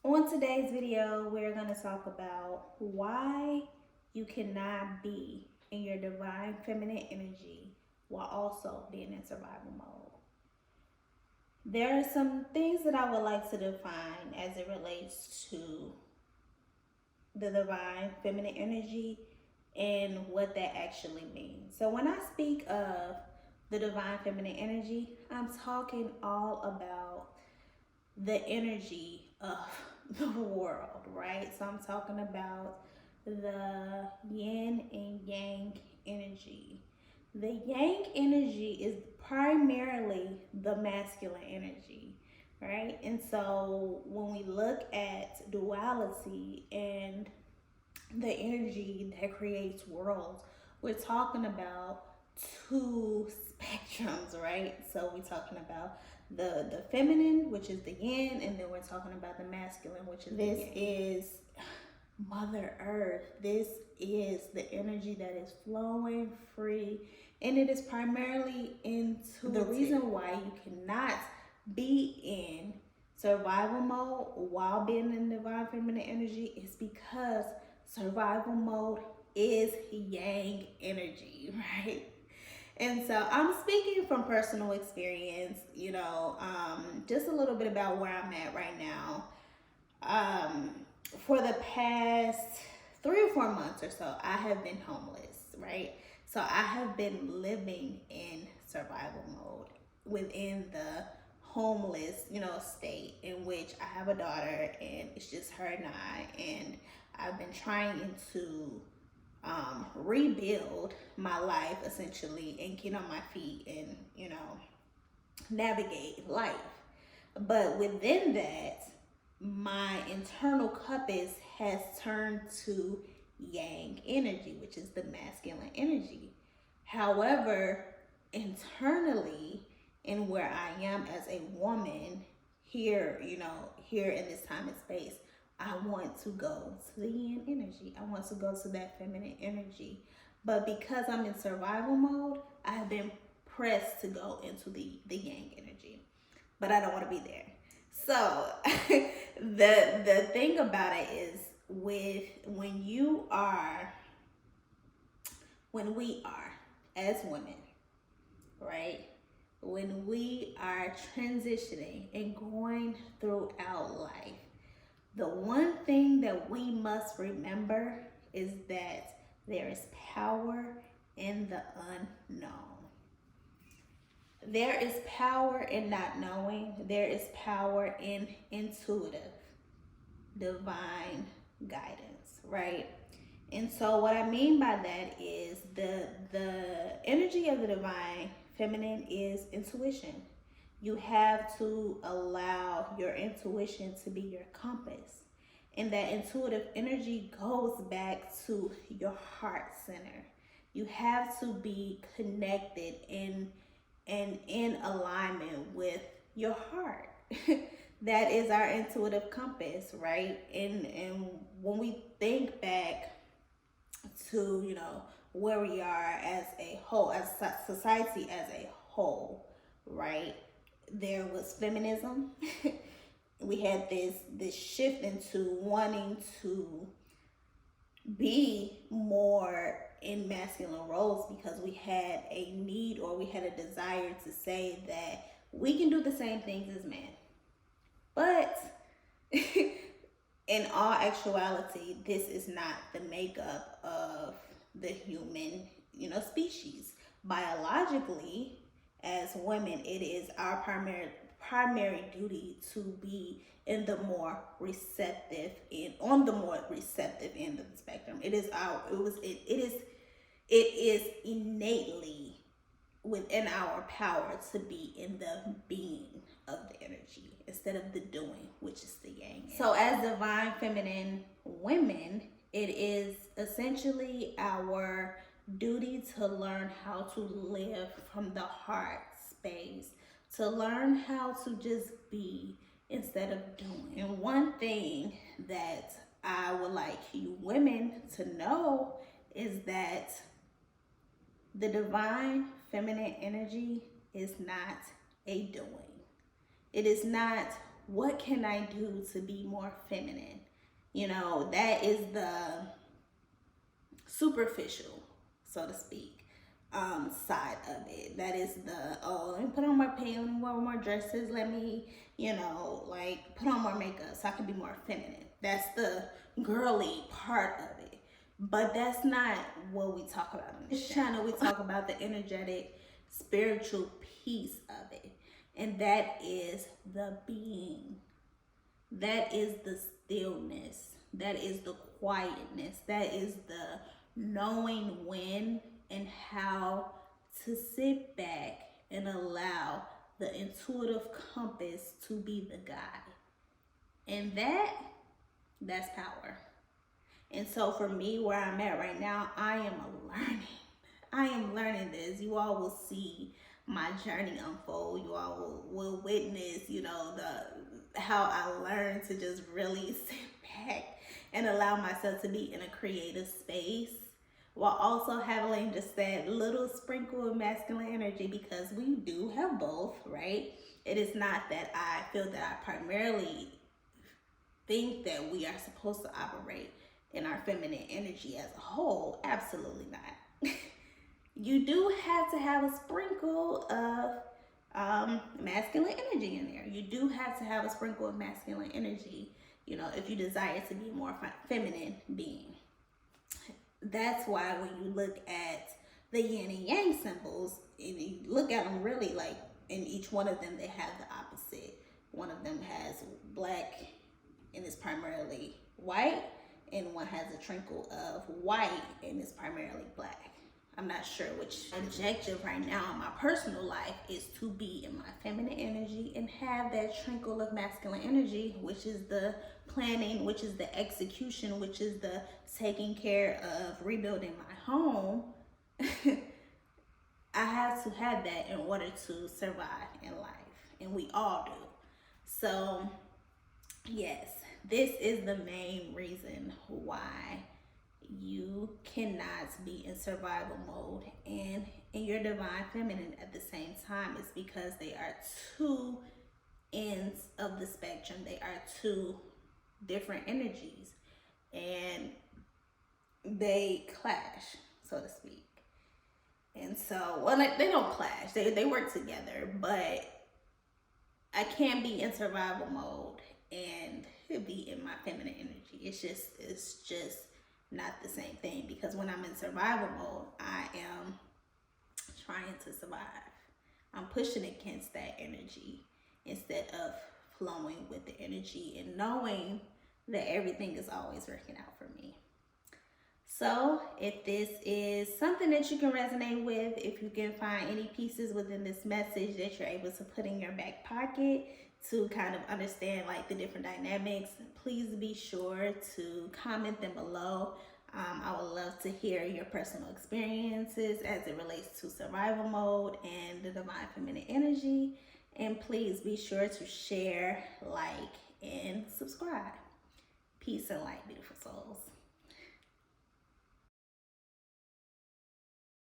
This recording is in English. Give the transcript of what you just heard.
On today's video, we're going to talk about why you cannot be in your divine feminine energy while also being in survival mode. There are some things that I would like to define as it relates to the divine feminine energy and what that actually means. So when I speak of the divine feminine energy, I'm talking all about the energy of the world, right? So I'm talking about the yin and yang energy. The yang energy is primarily the masculine energy, right? And so when we look at duality and the energy that creates worlds, we're talking about two spectrums, right? So we're talking about the feminine, which is the yin, and then we're talking about the masculine, which is this is Mother Earth. This is the energy that is flowing free, and it is primarily into the reason why you cannot be in survival mode while being in divine feminine energy is because survival mode is yang energy, right? And so I'm speaking from personal experience, just a little bit about where I'm at right now. For the past 3 or 4 months or so, I have been homeless, right? So I have been living in survival mode within the homeless, state in which I have a daughter and it's just her and I, and I've been trying to rebuild my life essentially and get on my feet and, navigate life. But within that, my internal cupet has turned to yang energy, which is the masculine energy. However, internally, in where I am as a woman here, here in this time and space, I want to go to the yin energy. I want to go to that feminine energy. But because I'm in survival mode, I have been pressed to go into the yang energy. But I don't want to be there. So the thing about it is when we are as women, right? When we are transitioning and going throughout life, the one thing that we must remember is that there is power in the unknown. There is power in not knowing. There is power in intuitive, divine guidance, right? And so what I mean by that is the energy of the divine feminine is intuition. You have to allow your intuition to be your compass. And that intuitive energy goes back to your heart center. You have to be connected and in alignment with your heart. That is our intuitive compass, right? And when we think back to, where we are as a whole, as society as a whole, right? There was feminism. We had this shift into wanting to be more in masculine roles because we had a need or we had a desire to say that we can do the same things as men. But in all actuality, this is not the makeup of the human, species. Biologically, as women, it is our primary duty to be in the more receptive on the more receptive end of the spectrum. It is innately within our power to be in the being of the energy instead of the doing, which is the yang. So as divine feminine women, it is essentially our duty to learn how to live from the heart space, to learn how to just be instead of doing. And one thing that I would like you women to know is that the divine feminine energy is not a doing. It is not what can I do to be more feminine? You know, that is the superficial, so to speak, side of it. That is the, oh, let me put on more pants, let me wear more dresses, let me, you know, like put on more makeup so I can be more feminine. That's the girly part of it. But that's not what we talk about on this channel. We talk about the energetic, spiritual piece of it. And that is the being. That is the stillness. That is the quietness. That is the knowing when and how to sit back and allow the intuitive compass to be the guide. And that's power. And so for me, where I'm at right now, I am learning this. You all will see my journey unfold. You all will witness, you know, how I learned to just really sit back and allow myself to be in a creative space, while also having just that little sprinkle of masculine energy, because we do have both, right? It is not that I feel that I primarily think that we are supposed to operate in our feminine energy as a whole. Absolutely not. You do have to have a sprinkle of masculine energy in there. You do have to have a sprinkle of masculine energy, you know, if you desire to be a more feminine being. That's why when you look at the yin and yang symbols, and you look at them really, like, in each one of them, they have the opposite. One of them has black and is primarily white, and one has a trickle of white and is primarily black. I'm not sure which objective right now in my personal life is to be in my feminine energy and have that trickle of masculine energy, which is the planning, which is the execution, which is the taking care of rebuilding my home. I have to have that in order to survive in life, and we all do. So yes, this is the main reason why you cannot be in survival mode and in your divine feminine at the same time. It's because they are two ends of the spectrum. They are two different energies, and they clash, so to speak. And so, well, like, they don't clash, they work together, but I can't be in survival mode and be in my feminine energy. It's just not the same thing, because when I'm in survival mode, I am trying to survive. I'm pushing against that energy instead of flowing with the energy and knowing that everything is always working out for me. So if this is something that you can resonate with, if you can find any pieces within this message that you're able to put in your back pocket to kind of understand like the different dynamics, please be sure to comment them below. I would love to hear your personal experiences as it relates to survival mode and the divine feminine energy. And please be sure to share, like, and subscribe. Peace and light, beautiful souls.